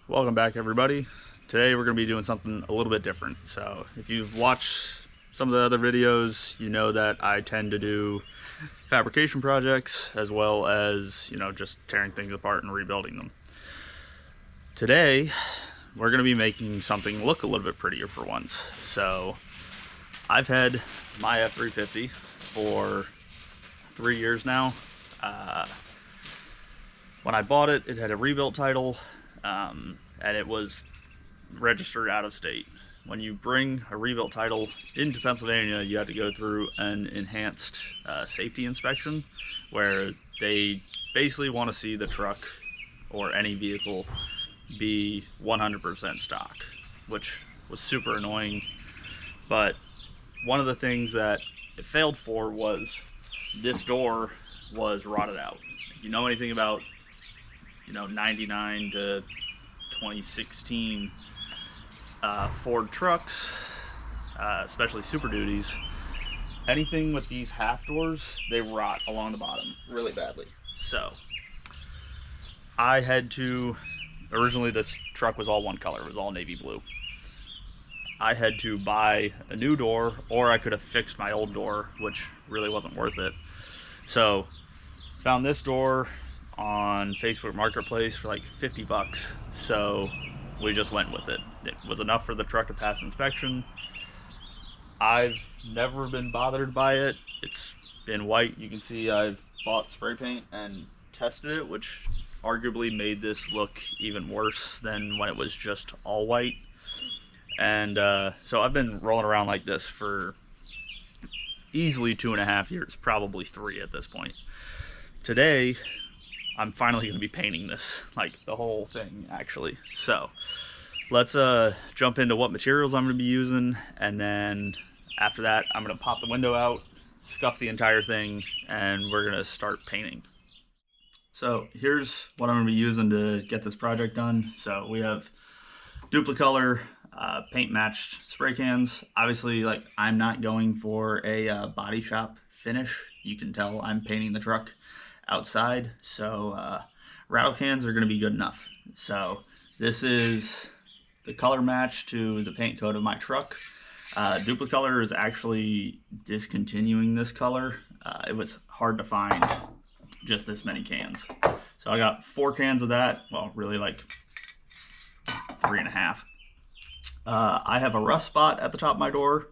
Welcome back, everybody. Today we're going to be doing something a little bit different. So if you've watched some of the other videos, you know that I tend to do fabrication projects as well as, just tearing things apart and rebuilding them. Today we're going to be making something look a little bit prettier for once. So I've had my F350 for 3 years now. When I bought it, it had a rebuilt title. And it was registered out of state. When you bring a rebuilt title into Pennsylvania, you have to go through an enhanced safety inspection where they basically want to see the truck or any vehicle be 100% stock, which was super annoying. But one of the things that it failed for was this door was rotted out. If you know anything about 99 to 2016 Ford trucks, especially Super Duties, anything with these half doors, they rot along the bottom really badly. So I had to, originally this truck was all one color, it was all navy blue. I had to buy a new door, or I could have fixed my old door, which really wasn't worth it. So found this door on Facebook Marketplace for like 50 bucks. So we just went with it. It was enough for the truck to pass inspection. I've never been bothered by it. It's been white. You can see I've bought spray paint and tested it, which arguably made this look even worse than when it was just all white. And so I've been rolling around like this for easily 2.5 years, probably 3 at this point. Today, I'm finally going to be painting this, like the whole thing actually. So let's jump into what materials I'm going to be using, and then after that I'm going to pop the window out, scuff the entire thing, and we're going to start painting. So here's what I'm going to be using to get this project done. So we have Duplicolor paint matched spray cans. Obviously, like, I'm not going for a body shop finish. You can tell I'm painting the truck outside, so rattle cans are going to be good enough. So this is the color match to the paint code of my truck. Duplicolor is actually discontinuing this color. It was hard to find just this many cans, so I got 4 cans of that. Well, really like 3.5. I have a rust spot at the top of my door,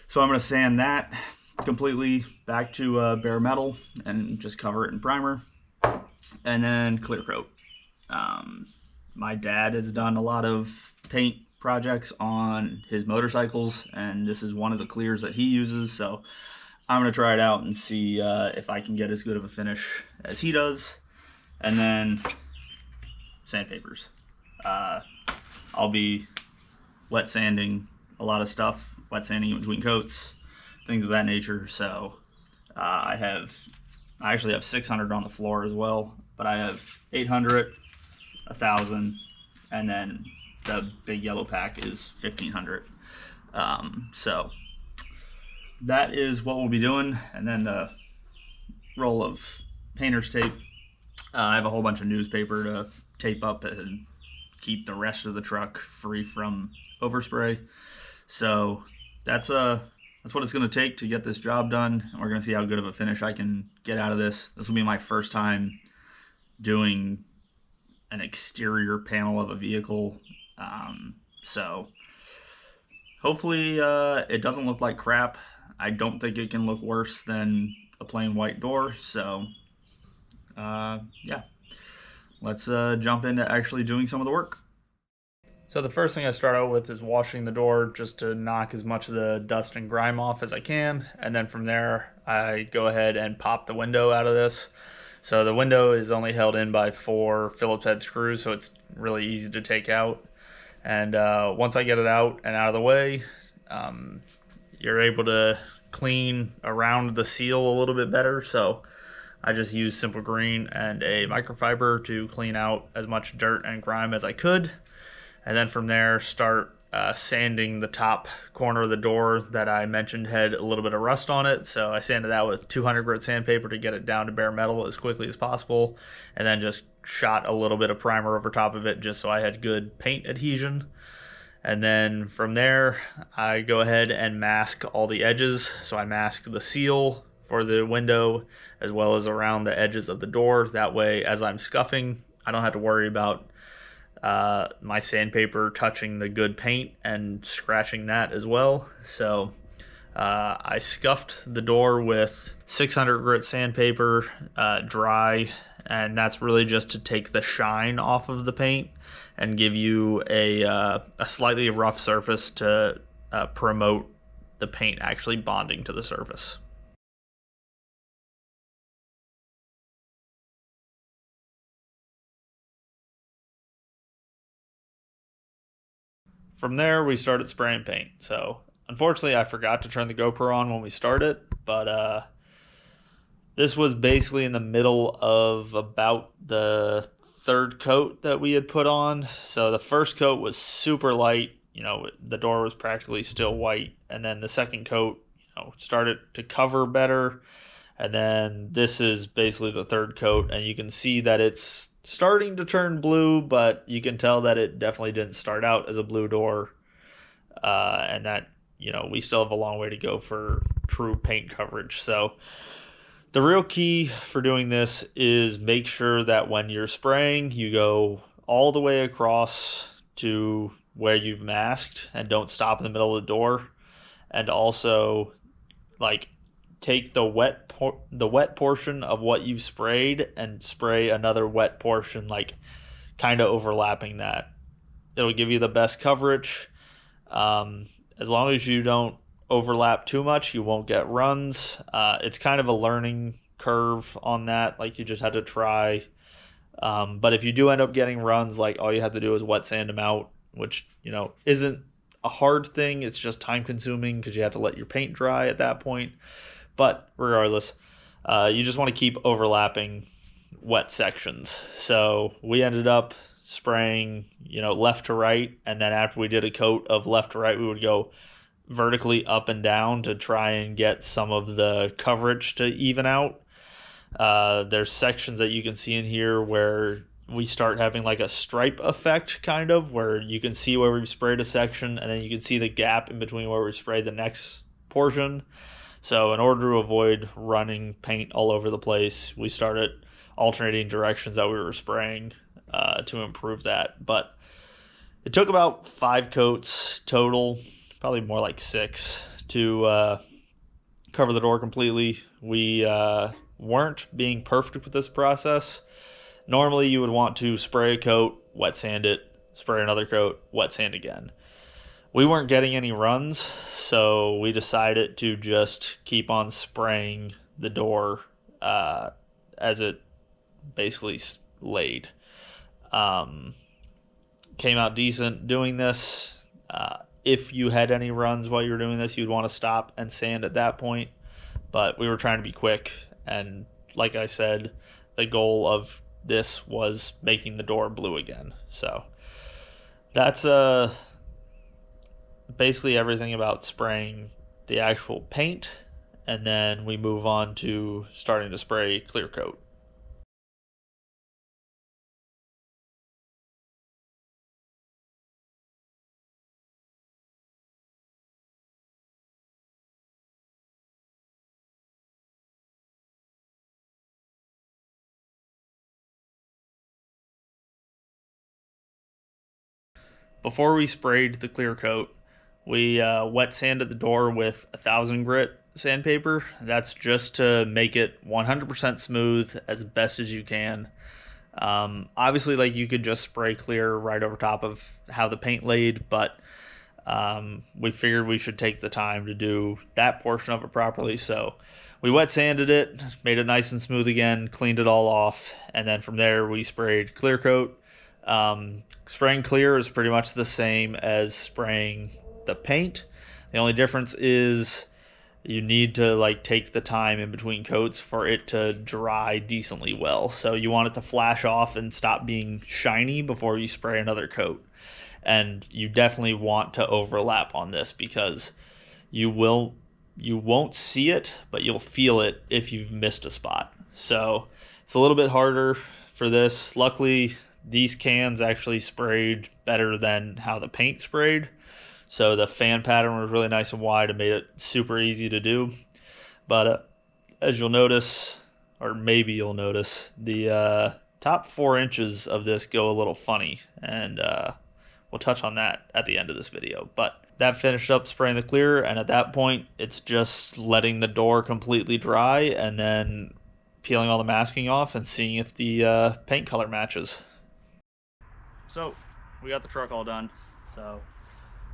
so I'm going to sand that completely back to bare metal and just cover it in primer, and then clear coat. My dad has done a lot of paint projects on his motorcycles, and this is one of the clears that he uses, so I'm going to try it out and see if I can get as good of a finish as he does. And then sandpapers. I'll be wet sanding a lot of stuff, wet sanding in between coats, things of that nature. So I actually have 600 on the floor as well, but I have 800, 1,000, and then the big yellow pack is 1,500. So that is what we'll be doing. And then the roll of painter's tape. I have a whole bunch of newspaper to tape up and keep the rest of the truck free from overspray. So that's what it's going to take to get this job done, and we're going to see how good of a finish I can get out of this. This will be my first time doing an exterior panel of a vehicle, so hopefully it doesn't look like crap. I don't think it can look worse than a plain white door, so yeah, let's jump into actually doing some of the work. So the first thing I start out with is washing the door, just to knock as much of the dust and grime off as I can. And then from there, I go ahead and pop the window out of this. So the window is only held in by 4 Phillips head screws, so it's really easy to take out. And once I get it out and out of the way, you're able to clean around the seal a little bit better. So I just use Simple Green and a microfiber to clean out as much dirt and grime as I could. And then from there, start sanding the top corner of the door that I mentioned had a little bit of rust on it. So I sanded that with 200 grit sandpaper to get it down to bare metal as quickly as possible, and then just shot a little bit of primer over top of it just so I had good paint adhesion. And then from there, I go ahead and mask all the edges. So I mask the seal for the window as well as around the edges of the door. That way, as I'm scuffing, I don't have to worry about my sandpaper touching the good paint and scratching that as well. So I scuffed the door with 600 grit sandpaper, dry, and that's really just to take the shine off of the paint and give you a slightly rough surface to promote the paint actually bonding to the surface. From there, we started spraying paint. So unfortunately, I forgot to turn the GoPro on when we started, but this was basically in the middle of about the third coat that we had put on. So the first coat was super light. You know, the door was practically still white. And then the second coat, started to cover better. And then this is basically the third coat. And you can see that it's starting to turn blue, but you can tell that it definitely didn't start out as a blue door. And that, we still have a long way to go for true paint coverage. So the real key for doing this is make sure that when you're spraying, you go all the way across to where you've masked and don't stop in the middle of the door. And also, take the wet portion of what you've sprayed and spray another wet portion, kind of overlapping that. It'll give you the best coverage. As long as you don't overlap too much, you won't get runs. It's kind of a learning curve on that. You just have to try. But if you do end up getting runs, all you have to do is wet sand them out, which, isn't a hard thing. It's just time consuming because you have to let your paint dry at that point. But regardless, you just want to keep overlapping wet sections. So we ended up spraying, left to right. And then after we did a coat of left to right, we would go vertically up and down to try and get some of the coverage to even out. There's sections that you can see in here where we start having a stripe effect, kind of, where you can see where we've sprayed a section and then you can see the gap in between where we sprayed the next portion. So in order to avoid running paint all over the place, we started alternating directions that we were spraying to improve that. But it took about 5 coats total, probably more like 6, to cover the door completely. We weren't being perfect with this process. Normally you would want to spray a coat, wet sand it, spray another coat, wet sand again. We weren't getting any runs, so we decided to just keep on spraying the door as it basically laid. Came out decent doing this. If you had any runs while you were doing this, you'd want to stop and sand at that point. But we were trying to be quick, and like I said, the goal of this was making the door blue again. So that's basically everything about spraying the actual paint, and then we move on to starting to spray clear coat. Before we sprayed the clear coat, we wet sanded the door with 1,000 grit sandpaper. That's just to make it 100% smooth as best as you can. Obviously, you could just spray clear right over top of how the paint laid, but we figured we should take the time to do that portion of it properly. So we wet sanded it, made it nice and smooth again, cleaned it all off, and then from there we sprayed clear coat. Spraying clear is pretty much the same as spraying the paint. The only difference is you need to like take the time in between coats for it to dry decently well. So you want it to flash off and stop being shiny before you spray another coat. And you definitely want to overlap on this because you won't see it, but you'll feel it if you've missed a spot. So it's a little bit harder for this. Luckily, these cans actually sprayed better than how the paint sprayed. So the fan pattern was really nice and wide and made it super easy to do. But as you'll notice, or maybe you'll notice, the top 4 inches of this go a little funny. And we'll touch on that at the end of this video. But that finished up spraying the clear, and at that point, it's just letting the door completely dry and then peeling all the masking off and seeing if the paint color matches. So we got the truck all done. So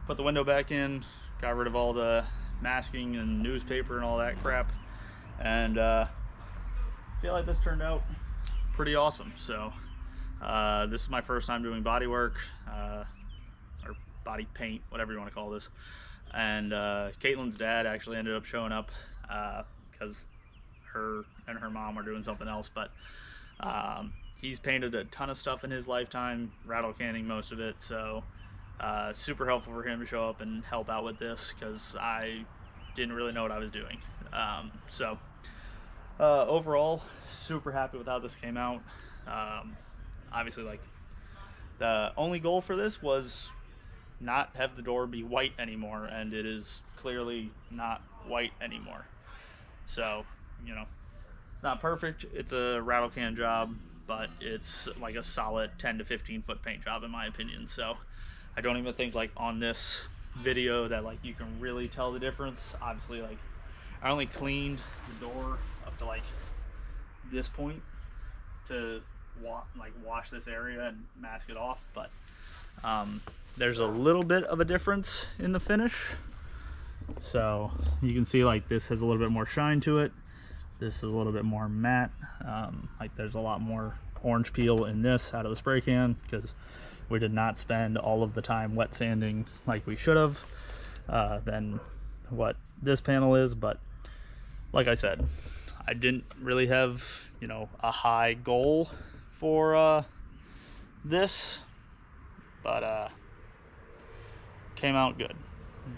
put the window back in, got rid of all the masking and newspaper and all that crap, and I feel like this turned out pretty awesome. So this is my first time doing body work, or body paint, whatever you want to call this. And Caitlin's dad actually ended up showing up because her and her mom were doing something else, but he's painted a ton of stuff in his lifetime, rattle canning most of it, so super helpful for him to show up and help out with this because I didn't really know what I was doing. Overall, super happy with how this came out. Obviously, like, the only goal for this was not have the door be white anymore, and it is clearly not white anymore. So, you know, it's not perfect. It's a rattle can job, but it's like a solid 10 to 15 foot paint job in my opinion. So I don't even think like on this video that like you can really tell the difference. Obviously, like, I only cleaned the door up to like this point to wash this area and mask it off, but there's a little bit of a difference in the finish. So you can see like this has a little bit more shine to it. This is a little bit more matte. Like there's a lot more orange peel in this out of the spray can because we did not spend all of the time wet sanding like we should have than what this panel is. But like I said, I didn't really have, you know, a high goal for this, but came out good.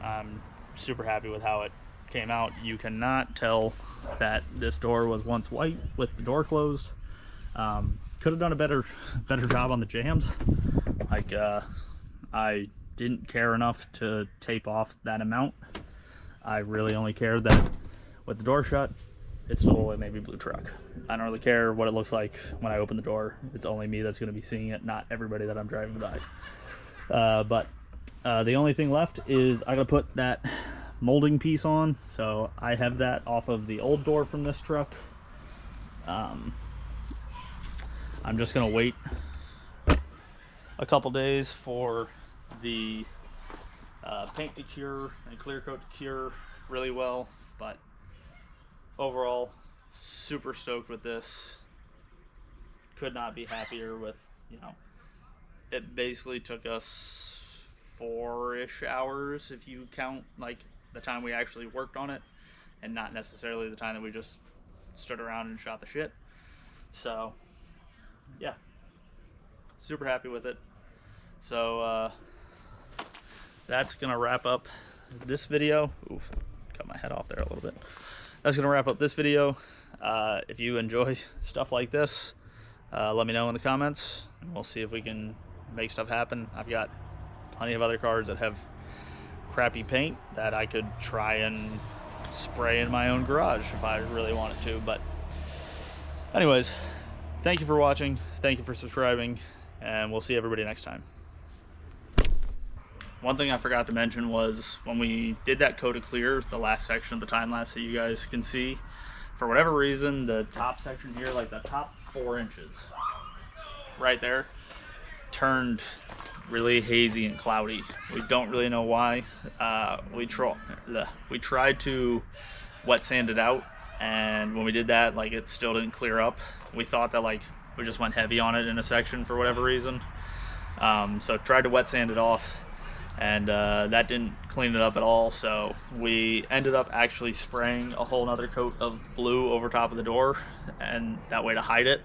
I'm super happy with how it came out. You cannot tell that this door was once white with the door closed. Could have done a better job on the jams. Like I didn't care enough to tape off that amount. I really only cared that with the door shut, it's still a navy blue truck. I don't really care what it looks like when I open the door. It's only me that's going to be seeing it, not everybody that I'm driving by. But the only thing left is I gotta put that molding piece on. So I have that off of the old door from this truck. I'm just gonna wait a couple days for the paint to cure and clear coat to cure really well, but overall super stoked with this. Could not be happier with, you know, it basically took us 4-ish hours if you count like the time we actually worked on it and not necessarily the time that we just stood around and shot the shit. So yeah, super happy with it. So that's gonna wrap up this video. Ooh, cut my head off there a little bit. That's gonna wrap up this video. If you enjoy stuff like this, let me know in the comments and we'll see if we can make stuff happen. I've got plenty of other cars that have crappy paint that I could try and spray in my own garage if I really wanted to. But anyways, thank you for watching, thank you for subscribing, and we'll see everybody next time. One thing I forgot to mention was when we did that coat of clear, the last section of the time lapse that you guys can see, for whatever reason the top section here, like the top 4 inches right there, turned really hazy and cloudy. We don't really know why. We tried to wet sand it out, and when we did that, like, it still didn't clear up. We thought that like we just went heavy on it in a section for whatever reason. So tried to wet sand it off, and that didn't clean it up at all. So we ended up actually spraying a whole nother coat of blue over top of the door, and that way to hide it,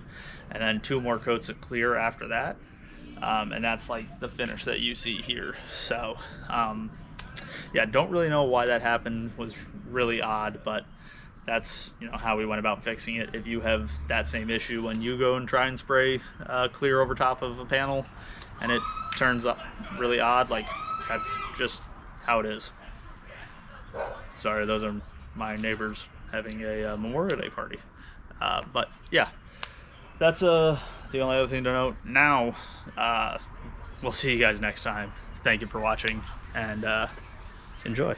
and then 2 more coats of clear after that. And that's like the finish that you see here. So yeah, don't really know why that happened. Was really odd, but that's, you know, how we went about fixing it. If you have that same issue when you go and try and spray clear over top of a panel and it turns up really odd, like, that's just how it is. Sorry, those are my neighbors having a Memorial Day party. But yeah, that's the only other thing to note. Now, we'll see you guys next time. Thank you for watching, and enjoy.